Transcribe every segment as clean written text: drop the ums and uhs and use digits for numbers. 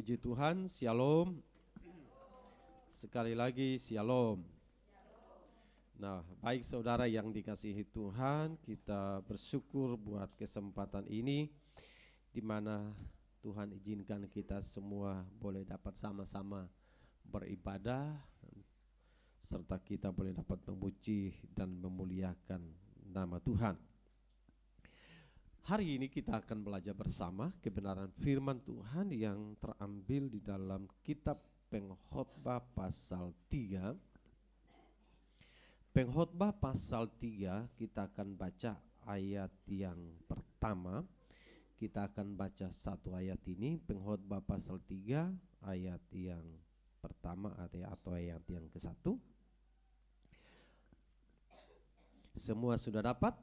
Puji Tuhan, Shalom. Sekali lagi Shalom. Nah, baik saudara yang dikasihi Tuhan, kita bersyukur buat kesempatan ini di mana Tuhan izinkan kita semua boleh dapat sama-sama beribadah serta kita boleh dapat memuji dan memuliakan nama Tuhan. Hari ini kita akan belajar bersama kebenaran firman Tuhan yang terambil di dalam kitab Pengkhotbah pasal 3. Pengkhotbah pasal 3 kita akan baca ayat yang pertama. Kita akan baca satu ayat ini, Pengkhotbah pasal 3 ayat yang pertama atau ayat yang ke-1. Semua sudah dapat?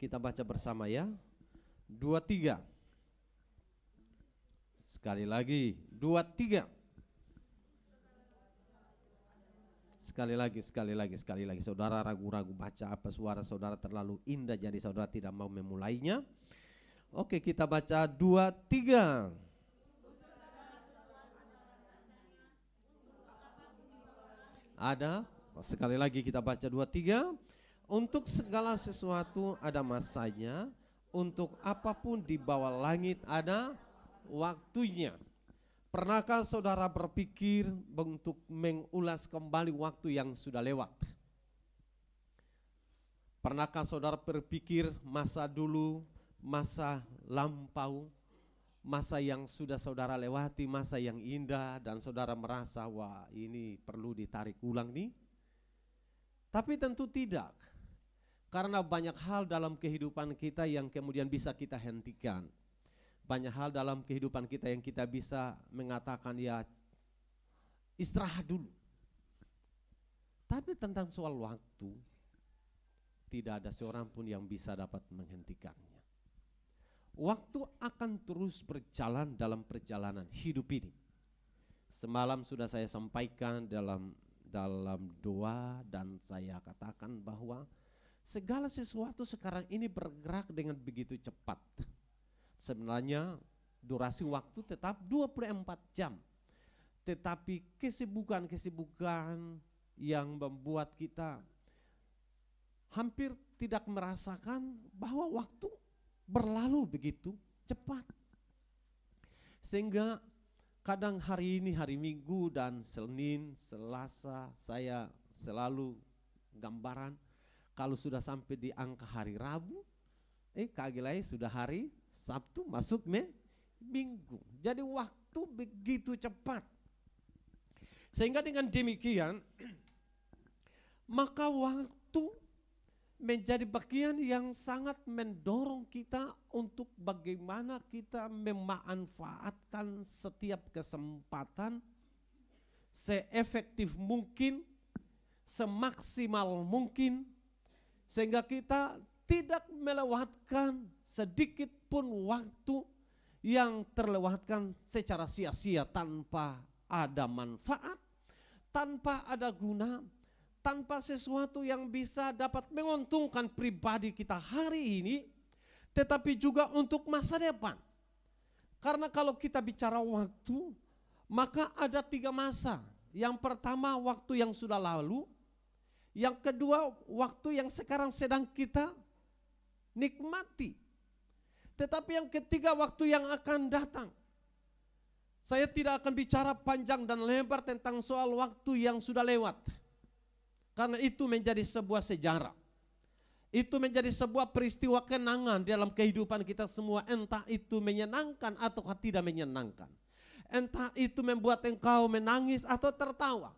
Kita baca bersama ya. 2, 3. Sekali lagi, 2, 3. Sekali lagi. Saudara ragu-ragu baca apa, suara saudara terlalu indah jadi saudara tidak mau memulainya. Oke, kita baca 2, 3. Ada? Sekali lagi kita baca 2, 3. Untuk segala sesuatu ada masanya, untuk apapun di bawah langit ada waktunya. Pernahkah saudara berpikir untuk mengulas kembali waktu yang sudah lewat? Pernahkah saudara berpikir masa dulu, masa lampau, masa yang sudah saudara lewati, masa yang indah dan saudara merasa wah ini perlu ditarik ulang nih? Tapi tentu tidak. Karena banyak hal dalam kehidupan kita yang kemudian bisa kita hentikan. Banyak hal dalam kehidupan kita yang kita bisa mengatakan ya istirahat dulu. Tapi tentang soal waktu, tidak ada seorang pun yang bisa dapat menghentikannya. Waktu akan terus berjalan dalam perjalanan hidup ini. Semalam sudah saya sampaikan dalam doa dan saya katakan bahwa segala sesuatu sekarang ini bergerak dengan begitu cepat. Sebenarnya durasi waktu tetap 24 jam. Tetapi kesibukan yang membuat kita hampir tidak merasakan bahwa waktu berlalu begitu cepat. Sehingga kadang hari ini, hari Minggu dan Senin, Selasa saya selalu gambaran kalau sudah sampai di angka hari Rabu, kagelai sudah hari Sabtu masuk Minggu. Jadi waktu begitu cepat. Sehingga dengan demikian, maka waktu menjadi bagian yang sangat mendorong kita untuk bagaimana kita memanfaatkan setiap kesempatan seefektif mungkin, semaksimal mungkin, sehingga kita tidak melewatkan sedikit pun waktu yang terlewatkan secara sia-sia tanpa ada manfaat, tanpa ada guna, tanpa sesuatu yang bisa dapat menguntungkan pribadi kita hari ini, tetapi juga untuk masa depan. Karena kalau kita bicara waktu, maka ada 3 masa. Yang pertama waktu yang sudah lalu, yang kedua waktu yang sekarang sedang kita nikmati. Tetapi yang ketiga waktu yang akan datang. Saya tidak akan bicara panjang dan lebar tentang soal waktu yang sudah lewat. Karena itu menjadi sebuah sejarah. Itu menjadi sebuah peristiwa kenangan dalam kehidupan kita semua. Entah itu menyenangkan atau tidak menyenangkan. Entah itu membuat engkau menangis atau tertawa.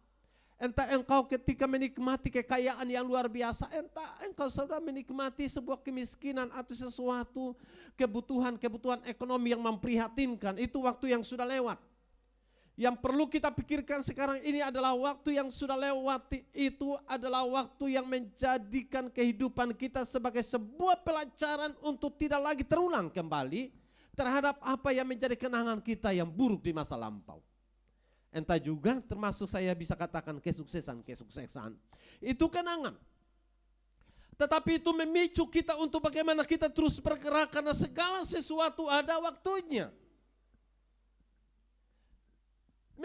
Entah engkau ketika menikmati kekayaan yang luar biasa, entah engkau sudah menikmati sebuah kemiskinan atau sesuatu kebutuhan ekonomi yang memprihatinkan, itu waktu yang sudah lewat. Yang perlu kita pikirkan sekarang ini adalah waktu yang sudah lewat, itu adalah waktu yang menjadikan kehidupan kita sebagai sebuah pelajaran untuk tidak lagi terulang kembali terhadap apa yang menjadi kenangan kita yang buruk di masa lampau. Entah juga termasuk saya bisa katakan kesuksesan. Itu kenangan. Tetapi itu memicu kita untuk bagaimana kita terus bergerak karena segala sesuatu ada waktunya.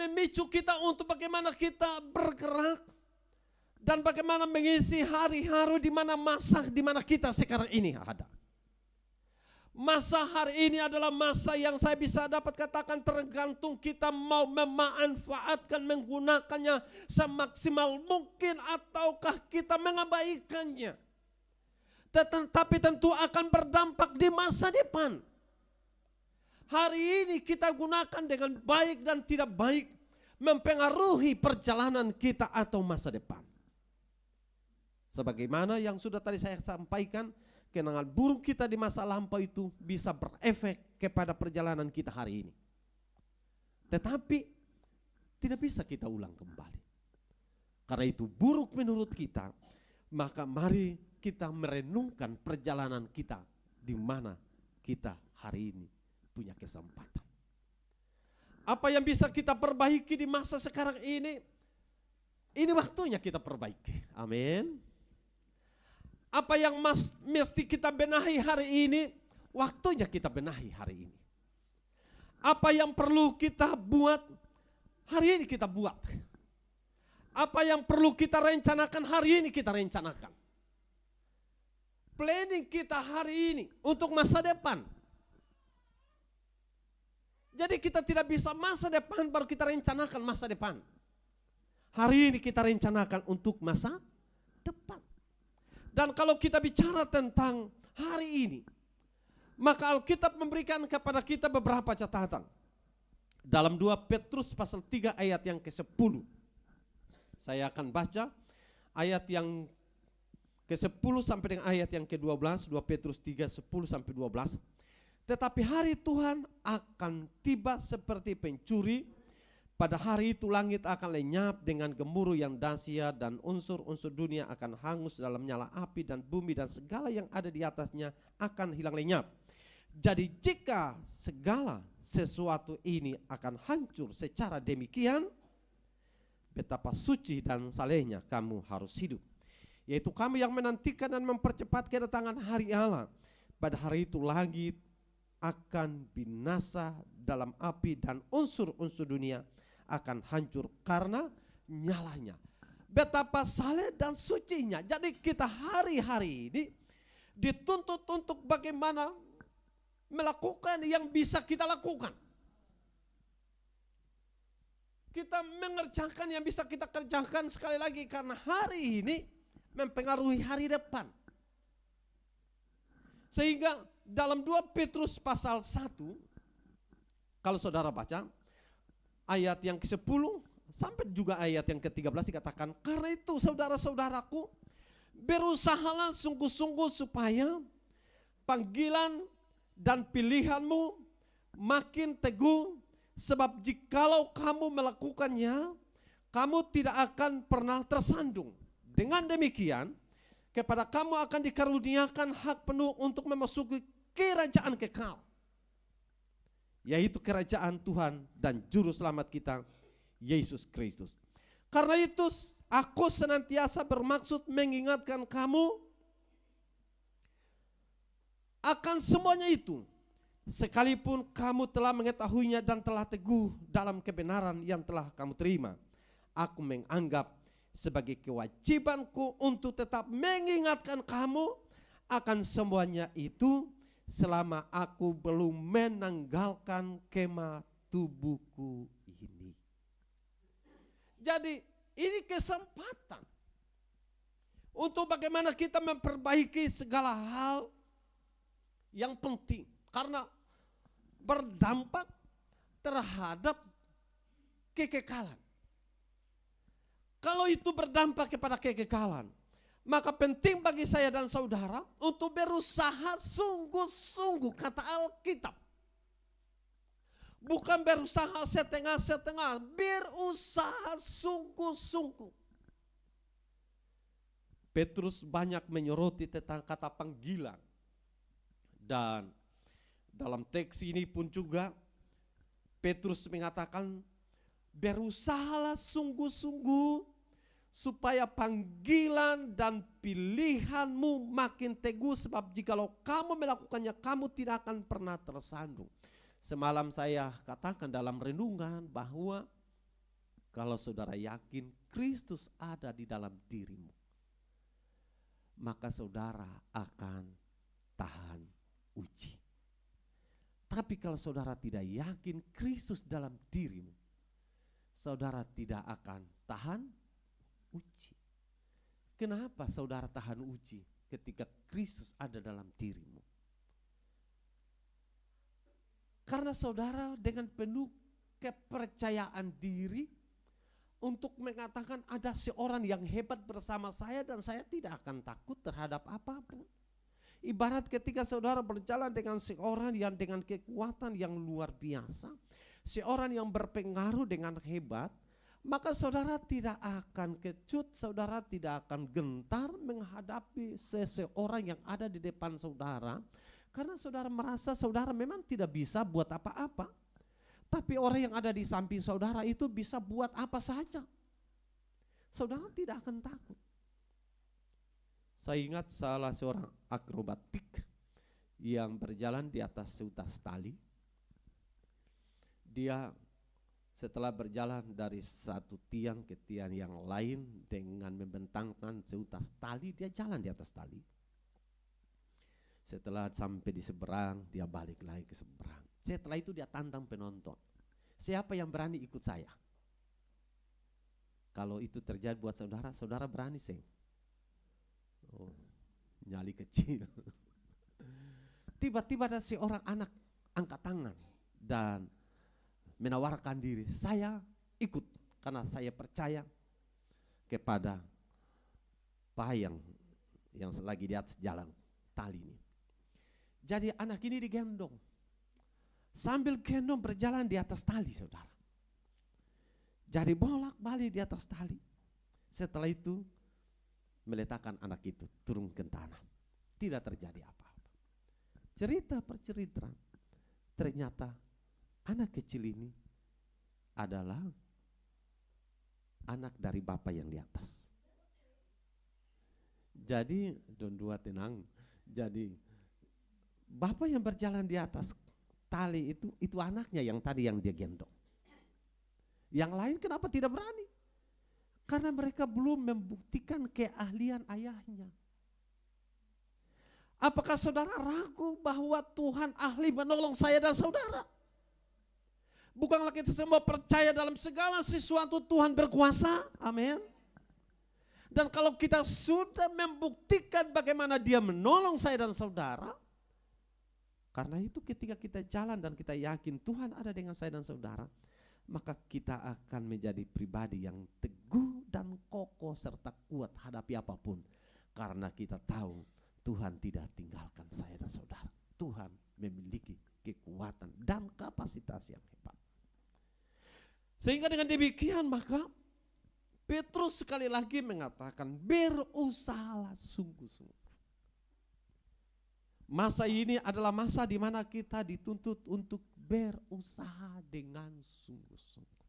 memicu kita untuk bagaimana kita bergerak dan bagaimana mengisi hari-hari di mana masa di mana kita sekarang ini ada. Masa hari ini adalah masa yang saya bisa dapat katakan tergantung kita mau memanfaatkan, menggunakannya semaksimal mungkin ataukah kita mengabaikannya. Tetapi tentu akan berdampak di masa depan. Hari ini kita gunakan dengan baik dan tidak baik mempengaruhi perjalanan kita atau masa depan. Sebagaimana yang sudah tadi saya sampaikan, kenangan buruk kita di masa lampau itu bisa berefek kepada perjalanan kita hari ini. Tetapi tidak bisa kita ulang kembali. Karena itu buruk menurut kita, maka mari kita merenungkan perjalanan kita di mana kita hari ini punya kesempatan. Apa yang bisa kita perbaiki di masa sekarang ini waktunya kita perbaiki. Amin. Apa yang mesti kita benahi hari ini, waktunya kita benahi hari ini. Apa yang perlu kita buat, hari ini kita buat. Apa yang perlu kita rencanakan, hari ini kita rencanakan. Planning kita hari ini untuk masa depan. Jadi kita tidak bisa masa depan baru kita rencanakan masa depan. Hari ini kita rencanakan untuk masa depan. Dan kalau kita bicara tentang hari ini, maka Alkitab memberikan kepada kita beberapa catatan. Dalam 2 Petrus pasal 3 ayat yang ke-10. Saya akan baca ayat yang ke-10 sampai dengan ayat yang ke-12, 2 Petrus 3, 10 sampai 12. Tetapi hari Tuhan akan tiba seperti pencuri. Pada hari itu langit akan lenyap dengan gemuruh yang dahsyat dan unsur-unsur dunia akan hangus dalam nyala api dan bumi dan segala yang ada di atasnya akan hilang lenyap. Jadi jika segala sesuatu ini akan hancur secara demikian, betapa suci dan salehnya kamu harus hidup. Yaitu kamu yang menantikan dan mempercepat kedatangan hari Allah. Pada hari itu langit akan binasa dalam api dan unsur-unsur dunia akan hancur karena nyalanya. Betapa saleh dan sucinya. Jadi kita hari-hari ini dituntut untuk bagaimana melakukan yang bisa kita lakukan. Kita mengerjakan yang bisa kita kerjakan sekali lagi karena hari ini mempengaruhi hari depan. Sehingga dalam 2 Petrus pasal 1, kalau saudara baca, ayat yang ke-10 sampai juga ayat yang ke-13 dikatakan, karena itu saudara-saudaraku, berusahalah sungguh-sungguh supaya panggilan dan pilihanmu makin teguh, sebab jikalau kamu melakukannya, kamu tidak akan pernah tersandung. Dengan demikian, kepada kamu akan dikaruniakan hak penuh untuk memasuki kerajaan kekal, yaitu kerajaan Tuhan dan Juru Selamat kita, Yesus Kristus. Karena itu aku senantiasa bermaksud mengingatkan kamu akan semuanya itu, sekalipun kamu telah mengetahuinya dan telah teguh dalam kebenaran yang telah kamu terima. Aku menganggap sebagai kewajibanku untuk tetap mengingatkan kamu akan semuanya itu selama aku belum menanggalkan kemah tubuhku ini. Jadi ini kesempatan untuk bagaimana kita memperbaiki segala hal yang penting, karena berdampak terhadap kekekalan. Kalau itu berdampak kepada kekekalan, maka penting bagi saya dan saudara untuk berusaha sungguh-sungguh, kata Alkitab. Bukan berusaha setengah-setengah, berusaha sungguh-sungguh. Petrus banyak menyoroti tentang kata panggilan. Dan dalam teks ini pun juga Petrus mengatakan, berusahalah sungguh-sungguh supaya panggilan dan pilihanmu makin teguh, sebab jikalau kamu melakukannya, kamu tidak akan pernah tersandung. Semalam saya katakan dalam renungan bahwa Kalau saudara yakin Kristus ada di dalam dirimu, maka saudara akan tahan uji. Tapi kalau saudara tidak yakin Kristus dalam dirimu, saudara tidak akan tahan uji. Kenapa saudara tahan uji ketika Kristus ada dalam dirimu? Karena saudara dengan penuh kepercayaan diri untuk mengatakan ada seorang yang hebat bersama saya dan saya tidak akan takut terhadap apapun. Ibarat ketika saudara berjalan dengan seorang yang dengan kekuatan yang luar biasa, seorang yang berpengaruh dengan hebat, maka saudara tidak akan kecut, saudara tidak akan gentar menghadapi seseorang yang ada di depan saudara, karena saudara merasa saudara memang tidak bisa buat apa-apa. Tapi orang yang ada di samping saudara itu bisa buat apa saja. Saudara tidak akan takut. Saya ingat salah seorang akrobatik yang berjalan di atas seutas tali. Dia setelah berjalan dari satu tiang ke tiang yang lain dengan membentangkan seutas tali, dia jalan di atas tali. Setelah sampai di seberang, dia balik lagi ke seberang. Setelah itu dia tantang penonton. Siapa yang berani ikut saya? Kalau itu terjadi buat saudara, saudara berani sih? Oh, nyali kecil. Tiba-tiba ada seorang anak angkat tangan dan menawarkan diri. Saya ikut karena saya percaya kepada Pak yang lagi di atas jalan tali ini. Jadi anak ini digendong. Sambil gendong berjalan di atas tali, saudara. Jadi bolak-balik di atas tali. Setelah itu meletakkan anak itu turun ke tanah. Tidak terjadi apa-apa. Cerita per cerita, ternyata anak kecil ini adalah anak dari bapak yang di atas. Jadi, don dua tenang. Jadi bapak yang berjalan di atas tali itu anaknya yang tadi yang dia gendong. Yang lain kenapa tidak berani? Karena mereka belum membuktikan keahlian ayahnya. Apakah saudara ragu bahwa Tuhan ahli menolong saya dan saudara? Bukanlah kita semua percaya dalam segala sesuatu Tuhan berkuasa? Amin. Dan kalau kita sudah membuktikan bagaimana dia menolong saya dan saudara, karena itu ketika kita jalan dan kita yakin Tuhan ada dengan saya dan saudara, maka kita akan menjadi pribadi yang teguh dan kokoh serta kuat hadapi apapun. Karena kita tahu Tuhan tidak tinggalkan saya dan saudara. Tuhan memiliki kekuatan dan kapasitas yang hebat. Sehingga dengan demikian maka Petrus sekali lagi mengatakan berusahalah sungguh-sungguh. Masa ini adalah masa di mana kita dituntut untuk berusaha dengan sungguh-sungguh.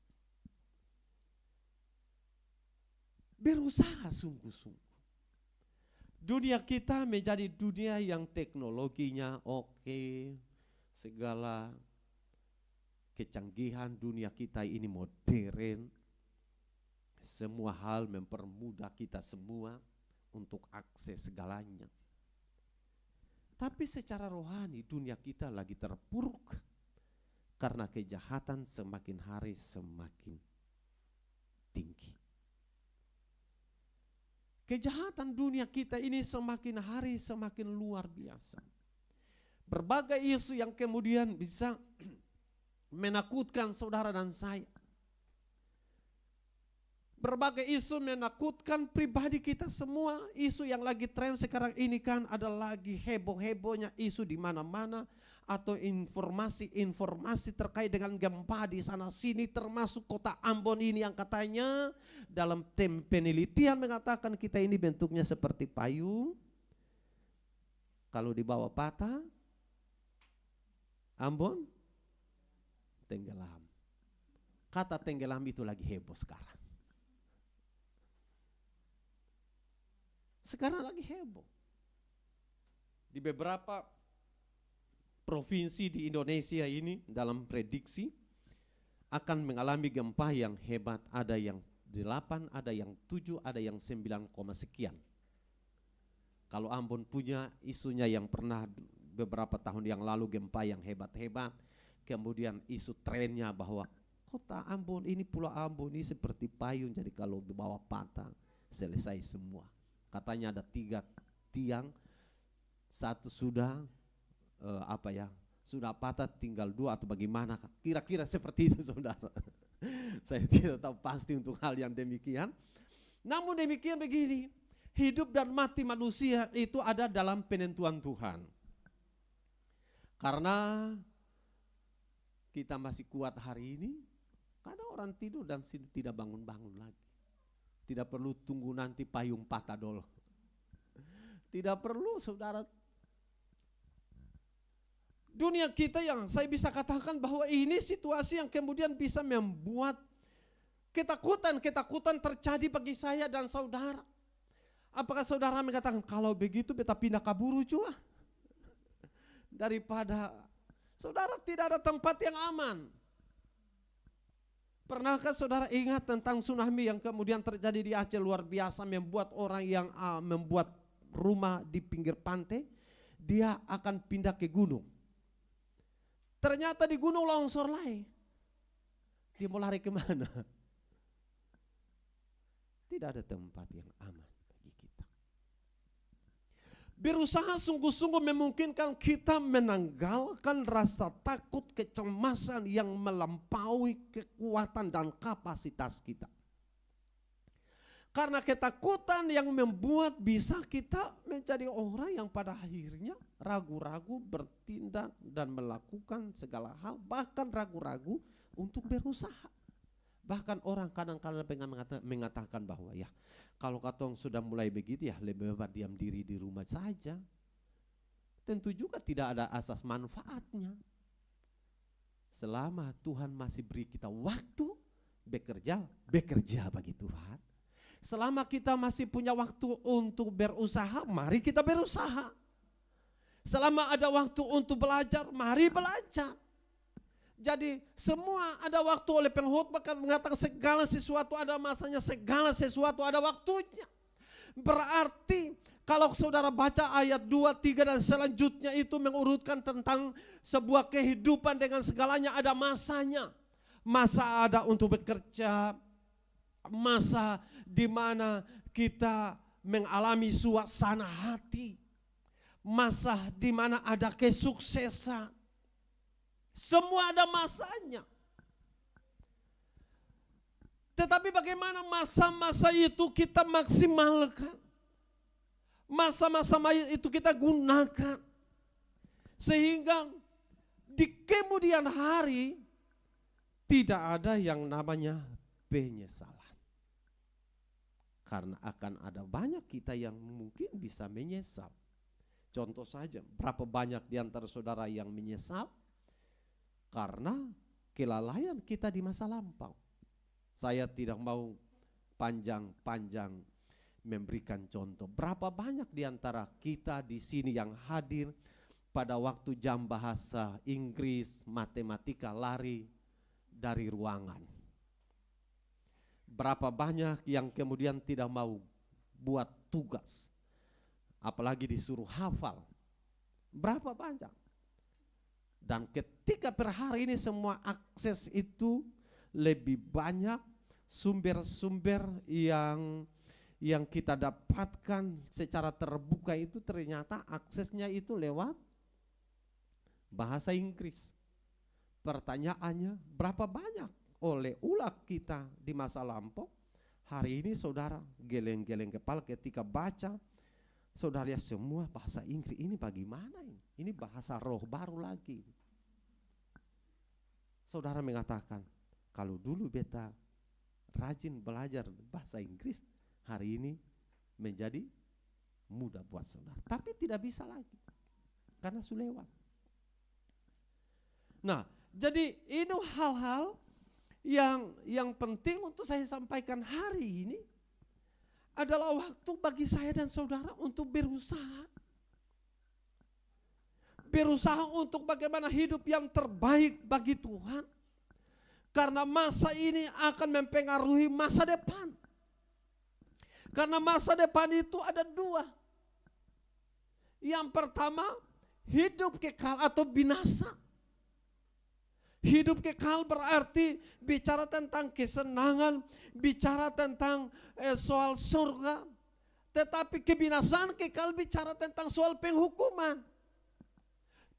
Berusaha sungguh-sungguh. Dunia kita menjadi dunia yang teknologinya oke, segala kecanggihan dunia kita ini modern. Semua hal mempermudah kita semua untuk akses segalanya. Tapi secara rohani dunia kita lagi terpuruk karena kejahatan semakin hari semakin tinggi. Kejahatan dunia kita ini semakin hari semakin luar biasa. Berbagai isu yang kemudian bisa menakutkan saudara dan saya. Berbagai isu menakutkan pribadi kita semua. Isu yang lagi tren sekarang ini kan ada lagi heboh-hebohnya isu di mana-mana. Atau informasi-informasi terkait dengan gempa di sana sini, termasuk kota Ambon ini yang katanya dalam penelitian mengatakan kita ini bentuknya seperti payung. Kalau dibawa patah, Ambon tenggelam. Kata tenggelam itu lagi heboh sekarang. Sekarang lagi heboh. Di beberapa provinsi di Indonesia ini dalam prediksi akan mengalami gempa yang hebat, ada yang 8, ada yang 7, ada yang 9, sekian. Kalau Ambon punya isunya yang pernah beberapa tahun yang lalu gempa yang hebat-hebat, kemudian isu trennya bahwa kota Ambon ini, Pulau Ambon ini seperti payung, jadi kalau di bawah patah selesai semua. Katanya ada 3 tiang, 1 sudah sudah patah, tinggal 2 atau bagaimana, kira-kira seperti itu saudara. Saya tidak tahu pasti untuk hal yang demikian. Namun demikian begini, hidup dan mati manusia itu ada dalam penentuan Tuhan. Karena kita masih kuat hari ini, karena orang tidur dan tidak bangun-bangun lagi. Tidak perlu tunggu nanti payung patah dulu. Tidak perlu saudara. Dunia kita yang saya bisa katakan bahwa ini situasi yang kemudian bisa membuat ketakutan terjadi bagi saya dan saudara. Apakah saudara mengatakan kalau begitu beta pindah kaburu cua? Daripada saudara tidak ada tempat yang aman. Pernahkah saudara ingat tentang tsunami yang kemudian terjadi di Aceh, luar biasa, membuat orang yang membuat rumah di pinggir pantai, dia akan pindah ke gunung. Ternyata di gunung longsor lagi. Dia mau lari kemana? Tidak ada tempat yang aman bagi kita. Berusaha sungguh-sungguh memungkinkan kita menanggalkan rasa takut, kecemasan yang melampaui kekuatan dan kapasitas kita. Karena ketakutan yang membuat bisa kita menjadi orang yang pada akhirnya ragu-ragu bertindak dan melakukan segala hal, bahkan ragu-ragu untuk berusaha. Bahkan orang kadang-kadang mengatakan bahwa ya kalau katong sudah mulai begitu ya lebih baik diam diri di rumah saja. Tentu juga tidak ada asas manfaatnya. Selama Tuhan masih beri kita waktu bekerja bagi Tuhan. Selama kita masih punya waktu untuk berusaha, mari kita berusaha. Selama ada waktu untuk belajar, mari belajar. Jadi semua ada waktu, oleh pengkhotbah mengatakan segala sesuatu ada masanya, segala sesuatu ada waktunya. Berarti kalau saudara baca ayat 2, 3 dan selanjutnya itu mengurutkan tentang sebuah kehidupan dengan segalanya ada masanya. Masa ada untuk bekerja, masa di mana kita mengalami suasana hati, masa di mana ada kesuksesan. Semua ada masanya. Tetapi bagaimana masa-masa itu kita maksimalkan, masa-masa itu kita gunakan, sehingga di kemudian hari tidak ada yang namanya penyesalan. Karena akan ada banyak kita yang mungkin bisa menyesal. Contoh saja, berapa banyak di antara saudara yang menyesal karena kelalaian kita di masa lampau. Saya tidak mau panjang-panjang memberikan contoh. Berapa banyak di antara kita di sini yang hadir pada waktu jam bahasa Inggris, matematika lari dari ruangan. Berapa banyak yang kemudian tidak mau buat tugas, apalagi disuruh hafal. Berapa banyak. Dan ketika per hari ini semua akses itu lebih banyak, sumber-sumber yang kita dapatkan secara terbuka itu ternyata aksesnya itu lewat bahasa Inggris. Pertanyaannya, berapa banyak oleh ulah kita di masa lampau? Hari ini saudara geleng-geleng kepala ketika baca, saudara lihat semua bahasa Inggris ini bagaimana ini? Ini bahasa roh baru lagi. Saudara mengatakan, kalau dulu beta rajin belajar bahasa Inggris, hari ini menjadi mudah buat saudara. Tapi tidak bisa lagi, karena sudah lewat. Nah, jadi ini hal-hal yang penting untuk saya sampaikan hari ini adalah waktu bagi saya dan saudara untuk berusaha. Berusaha untuk bagaimana hidup yang terbaik bagi Tuhan. Karena masa ini akan mempengaruhi masa depan. Karena masa depan itu ada dua. Yang pertama, hidup kekal atau binasa. Hidup kekal berarti bicara tentang kesenangan, bicara tentang soal surga. Tetapi kebinasaan kekal bicara tentang soal penghukuman.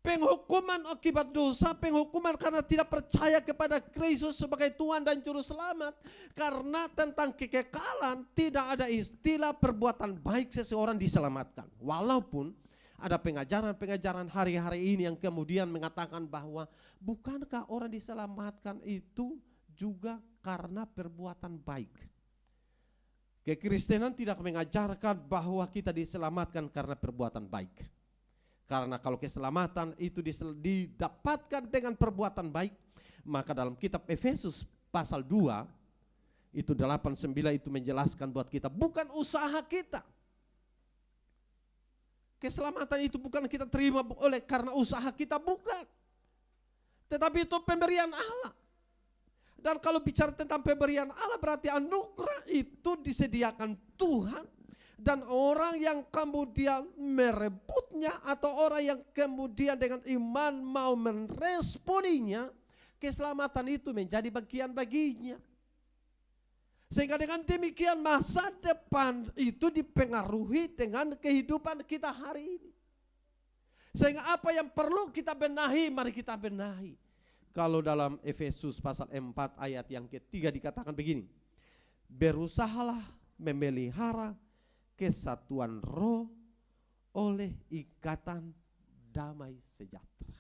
Penghukuman akibat dosa, penghukuman karena tidak percaya kepada Kristus sebagai Tuhan dan Juru Selamat. Karena tentang kekekalan tidak ada istilah perbuatan baik seseorang diselamatkan. Walaupun ada pengajaran-pengajaran hari-hari ini yang kemudian mengatakan bahwa bukankah orang diselamatkan itu juga karena perbuatan baik. Kekristenan tidak mengajarkan bahwa kita diselamatkan karena perbuatan baik. Karena kalau keselamatan itu didapatkan dengan perbuatan baik, maka dalam kitab Efesus pasal 2, itu 8-9 itu menjelaskan buat kita bukan usaha kita. Keselamatan itu bukan kita terima oleh karena usaha kita, bukan. Tetapi itu pemberian Allah. Dan kalau bicara tentang pemberian Allah berarti anugerah itu disediakan Tuhan. Dan orang yang kemudian merebutnya atau orang yang kemudian dengan iman mau meresponinya, keselamatan itu menjadi bagian baginya. Sehingga dengan demikian masa depan itu dipengaruhi dengan kehidupan kita hari ini. Sehingga apa yang perlu kita benahi, mari kita benahi. Kalau dalam Efesus pasal 4 ayat yang ketiga dikatakan begini. Berusahalah memelihara kesatuan roh oleh ikatan damai sejahtera.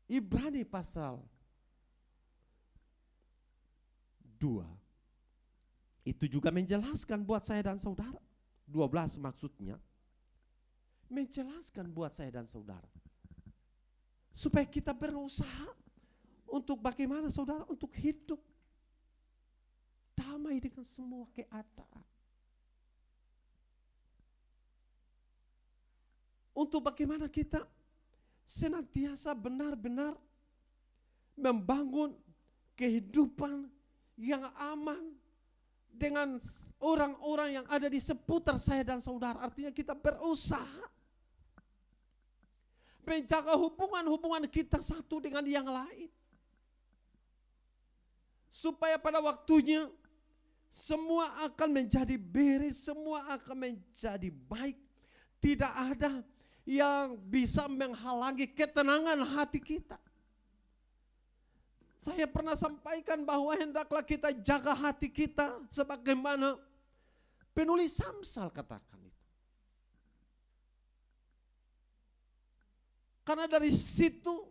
Ibrani pasal 2 itu juga menjelaskan buat saya dan saudara. 12 maksudnya. Menjelaskan buat saya dan saudara. Supaya kita berusaha untuk bagaimana saudara, untuk hidup damai dengan semua keadaan. Untuk bagaimana kita senantiasa benar-benar membangun kehidupan yang aman dengan orang-orang yang ada di seputar saya dan saudara. Artinya kita berusaha menjaga hubungan-hubungan kita satu dengan yang lain. Supaya pada waktunya semua akan menjadi beres, semua akan menjadi baik. Tidak ada yang bisa menghalangi ketenangan hati kita. Saya pernah sampaikan bahwa hendaklah kita jaga hati kita sebagaimana penulis Amsal katakan itu. Karena dari situ,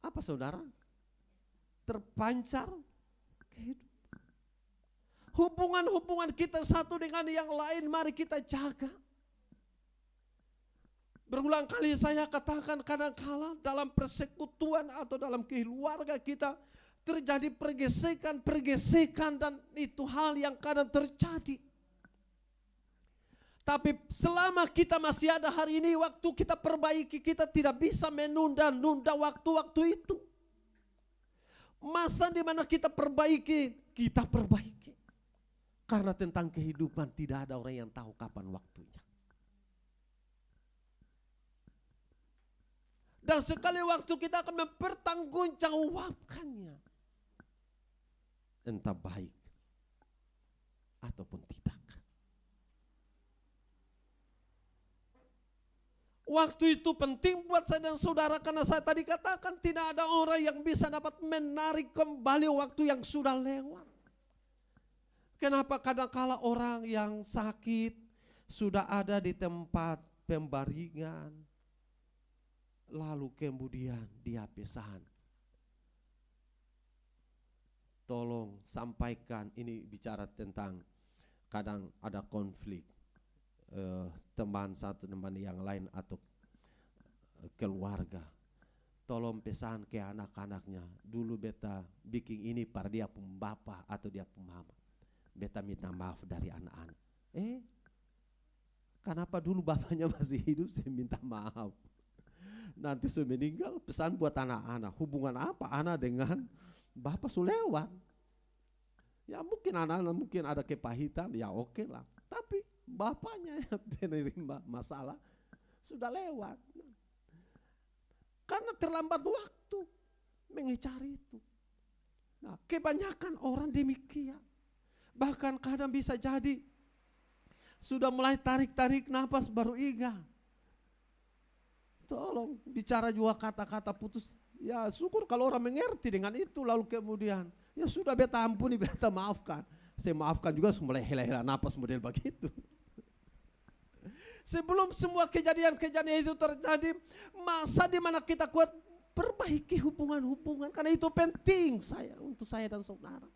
apa saudara? Terpancar kehidupan. Hubungan-hubungan kita satu dengan yang lain mari kita jaga. Berulang kali saya katakan kadang-kala dalam persekutuan atau dalam keluarga kita terjadi pergesekan dan itu hal yang kadang terjadi. Tapi selama kita masih ada hari ini, waktu kita perbaiki, kita tidak bisa menunda-nunda waktu-waktu itu. Masa di mana kita perbaiki, kita perbaiki. Karena tentang kehidupan tidak ada orang yang tahu kapan waktunya. Dan sekali waktu kita akan mempertanggungjawabkannya. Entah baik ataupun tidak. Waktu itu penting buat saya dan saudara karena saya tadi katakan tidak ada orang yang bisa dapat menarik kembali waktu yang sudah lewat. Kenapa kadang-kala orang yang sakit sudah ada di tempat pembaringan lalu kemudian dia pesan. Tolong sampaikan, ini bicara tentang kadang ada konflik. Satu teman yang lain atau keluarga, tolong pesan ke anak-anaknya, dulu beta bikin ini pada dia pun bapak atau dia pun mama, beta minta maaf dari anak-anak. Kenapa dulu bapaknya masih hidup saya minta maaf? Nanti sudah meninggal, pesan buat anak-anak. Hubungan apa anak dengan bapak sudah lewat? Ya mungkin anak-anak mungkin ada kepahitan, ya oke lah. Tapi bapaknya yang penerima masalah sudah lewat. Karena terlambat waktu mengecari itu. Nah, kebanyakan orang demikian. Bahkan kadang bisa jadi sudah mulai tarik-tarik nafas baru ingat. Tolong bicara juga kata-kata putus. Ya syukur kalau orang mengerti dengan itu, lalu kemudian ya sudah beta ampuni, beta maafkan. Saya maafkan juga mulai hela-hela nafas model begitu. Sebelum semua kejadian-kejadian itu terjadi, masa di mana kita kuat perbaiki hubungan-hubungan, karena itu penting untuk saya dan saudara.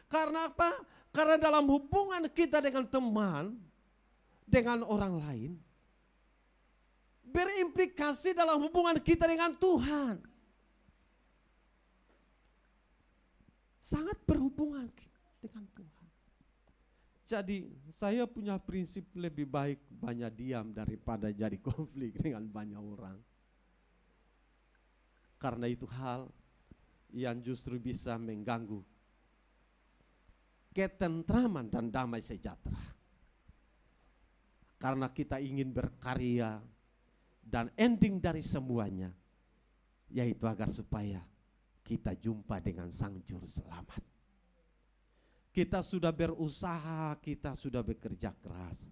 Karena apa? Karena dalam hubungan kita dengan teman, dengan orang lain, berimplikasi dalam hubungan kita dengan Tuhan. Sangat berhubungan dengan Tuhan. Jadi saya punya prinsip lebih baik banyak diam daripada jadi konflik dengan banyak orang. Karena itu hal yang justru bisa mengganggu ketentraman dan damai sejahtera. Karena kita ingin berkarya dan ending dari semuanya, yaitu agar supaya kita jumpa dengan Sang Juru Selamat. Kita sudah berusaha, kita sudah bekerja keras.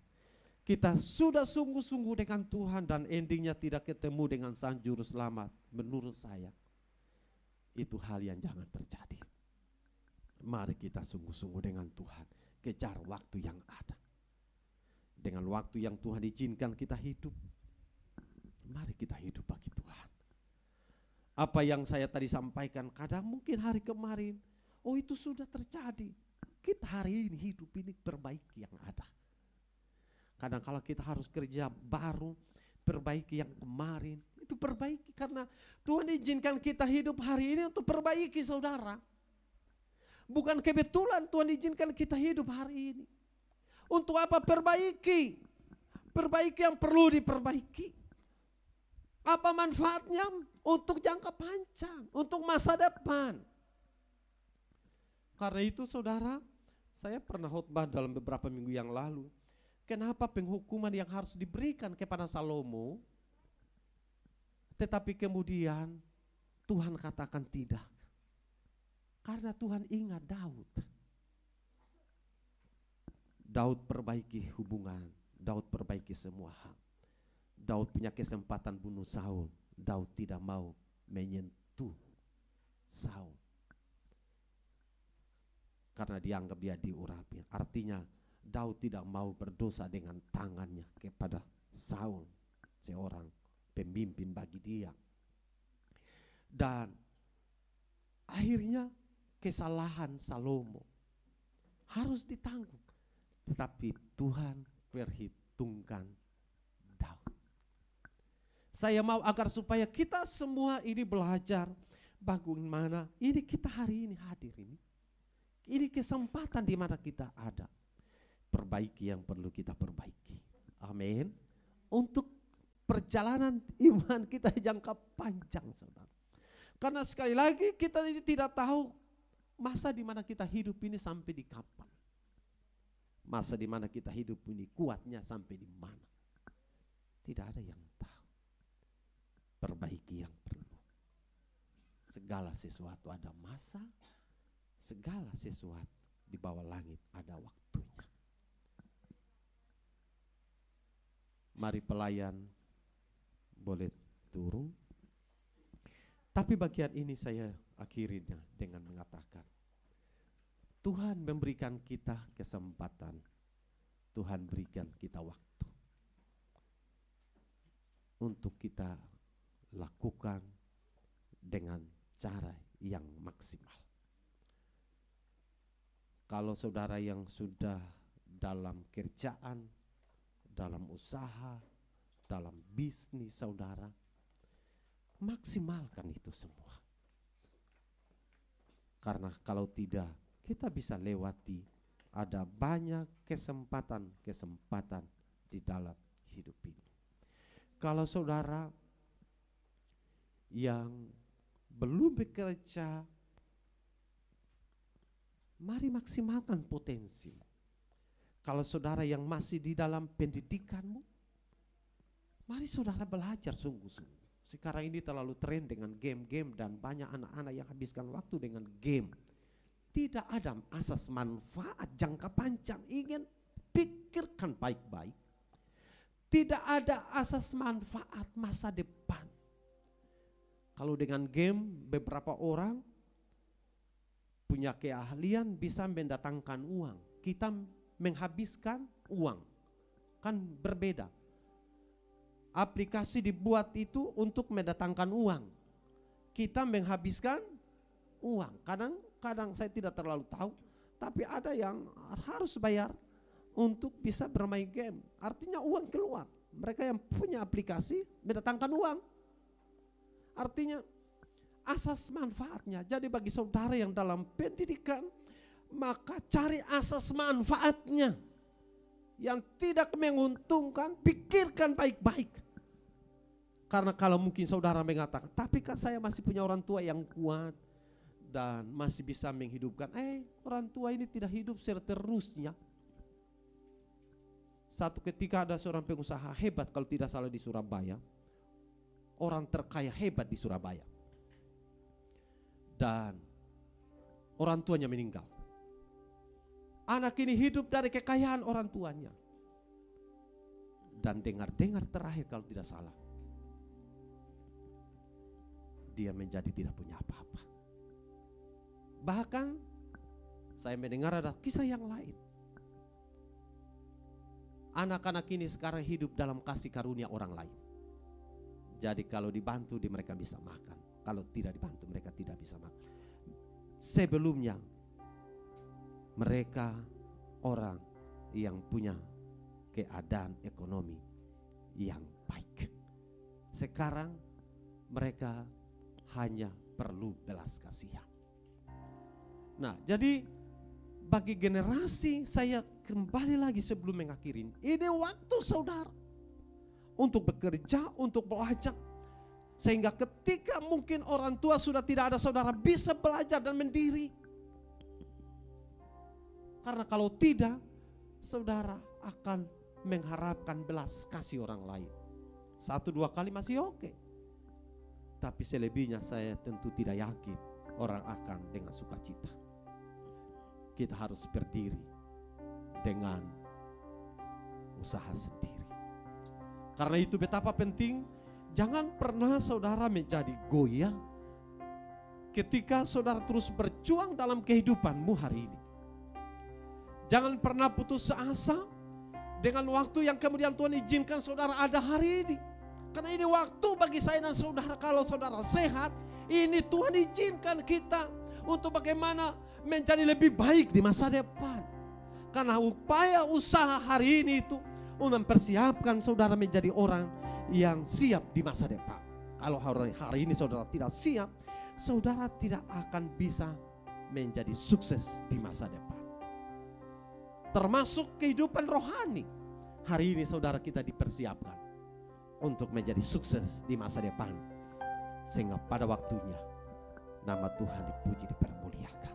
Kita sudah sungguh-sungguh dengan Tuhan dan endingnya tidak ketemu dengan Sang Juru Selamat. Menurut saya, itu hal yang jangan terjadi. Mari kita sungguh-sungguh dengan Tuhan, kejar waktu yang ada. Dengan waktu yang Tuhan izinkan kita hidup, mari kita hidup bagi Tuhan. Apa yang saya tadi sampaikan, kadang mungkin hari kemarin, oh itu sudah terjadi. Kita hari ini hidup ini perbaiki yang ada. Kadang kalau kita harus kerja baru, perbaiki yang kemarin, itu perbaiki karena Tuhan izinkan kita hidup hari ini untuk perbaiki saudara. Bukan kebetulan Tuhan izinkan kita hidup hari ini. Untuk apa perbaiki? Perbaiki yang perlu diperbaiki. Apa manfaatnya? Untuk jangka panjang, untuk masa depan. Karena itu saudara, saya pernah khotbah dalam beberapa minggu yang lalu. Kenapa penghukuman yang harus diberikan kepada Salomo, tetapi kemudian Tuhan katakan tidak. Karena Tuhan ingat Daud. Daud perbaiki hubungan, Daud perbaiki semua hal. Daud punya kesempatan bunuh Saul, Daud tidak mau menyentuh Saul. Karena dianggap dia diurapi. Artinya Daud tidak mau berdosa dengan tangannya kepada Saul, seorang pemimpin bagi dia. Dan akhirnya kesalahan Salomo harus ditanggung. Tetapi Tuhan perhitungkan Daud. Saya mau agar supaya kita semua ini belajar bagaimana ini kita hari ini hadir ini. Ini kesempatan di mana kita ada. Perbaiki yang perlu kita perbaiki. Amin. Untuk perjalanan iman kita jangka panjang, saudara. Karena sekali lagi kita ini tidak tahu masa di mana kita hidup ini sampai di kapan. Masa di mana kita hidup ini kuatnya sampai di mana. Tidak ada yang tahu. Perbaiki yang perlu. Segala sesuatu ada masa. Segala sesuatu di bawah langit ada waktunya. Mari pelayan boleh turun. Tapi bagian ini saya akhirinya dengan mengatakan, Tuhan memberikan kita kesempatan, Tuhan berikan kita waktu untuk kita lakukan dengan cara yang maksimal. Kalau saudara yang sudah dalam kerjaan, dalam usaha, dalam bisnis saudara, maksimalkan itu semua. Karena kalau tidak, kita bisa lewati ada banyak kesempatan-kesempatan di dalam hidup ini. Kalau saudara yang belum bekerja, mari maksimalkan potensi. Kalau saudara yang masih di dalam pendidikanmu, mari saudara belajar sungguh-sungguh. Sekarang ini terlalu tren dengan game-game dan banyak anak-anak yang habiskan waktu dengan game. Tidak ada asas manfaat jangka panjang. Ingin pikirkan baik-baik. Tidak ada asas manfaat masa depan. Kalau dengan game, beberapa orang punya keahlian bisa mendatangkan uang. Kita menghabiskan uang. Kan berbeda. Aplikasi dibuat itu untuk mendatangkan uang. Kita menghabiskan uang. Kadang saya tidak terlalu tahu, tapi ada yang harus bayar untuk bisa bermain game. Artinya uang keluar. Mereka yang punya aplikasi mendatangkan uang. Artinya asas manfaatnya. Jadi bagi saudara yang dalam pendidikan, maka cari asas manfaatnya. Yang tidak menguntungkan, pikirkan baik-baik. Karena kalau mungkin saudara mengatakan, tapi kan saya masih punya orang tua yang kuat dan masih bisa menghidupkan. Orang tua ini tidak hidup seterusnya. Satu ketika ada seorang pengusaha hebat, kalau tidak salah di Surabaya. Orang terkaya hebat di Surabaya. Dan orang tuanya meninggal. Anak ini hidup dari kekayaan orang tuanya. Dan dengar-dengar terakhir kalau tidak salah, dia menjadi tidak punya apa-apa. Bahkan saya mendengar ada kisah yang lain. Anak-anak ini sekarang hidup dalam kasih karunia orang lain. Jadi kalau dibantu mereka bisa makan. Kalau tidak dibantu mereka tidak bisa makan. Sebelumnya mereka orang yang punya keadaan ekonomi yang baik. Sekarang mereka hanya perlu belas kasihan. Nah, jadi bagi generasi, saya kembali lagi sebelum mengakhiri. Ini waktu saudara untuk bekerja, untuk belajar. Sehingga ketika mungkin orang tua sudah tidak ada, saudara bisa belajar dan mendiri. Karena kalau tidak, saudara akan mengharapkan belas kasih orang lain. 1-2 kali masih oke. Tapi selebihnya saya tentu tidak yakin orang akan dengan sukacita. Kita harus berdiri dengan usaha sendiri. Karena itu betapa penting, jangan pernah saudara menjadi goyah ketika saudara terus berjuang dalam kehidupanmu hari ini. Jangan pernah putus asa dengan waktu yang kemudian Tuhan izinkan saudara ada hari ini. Karena ini waktu bagi saya dan saudara, kalau saudara sehat, ini Tuhan izinkan kita untuk bagaimana menjadi lebih baik di masa depan. Karena upaya usaha hari ini itu untuk mempersiapkan saudara menjadi orang yang siap di masa depan. Kalau hari ini saudara tidak siap, saudara tidak akan bisa menjadi sukses di masa depan. Termasuk kehidupan rohani. Hari ini saudara kita dipersiapkan untuk menjadi sukses di masa depan. Sehingga pada waktunya nama Tuhan dipuji, dipermuliakan.